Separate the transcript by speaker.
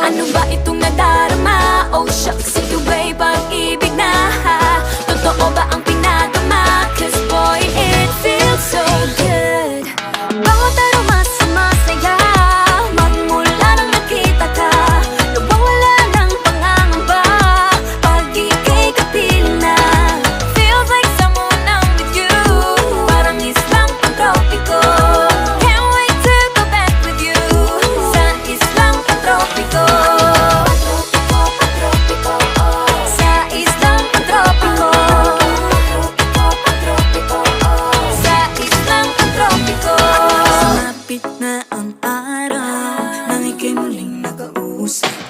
Speaker 1: Ano ba itong nadarama? Oh shucks, ito ba'y pag-ibig na? Totoo ba ang pinagama? Cause boy, it feels so good. Bawat aroma sumasaya, magmula nang nakita ka. Nawawala ng pangangamba pag ika'y kapiling na. Feels like someone I'm with you, parang islang pantropiko. Can't wait to go back with you sa islang pantropiko. Sa islang pantropiko. Sa islang pantropiko. Sumapit na ang araw nang ika'y muling nakausap.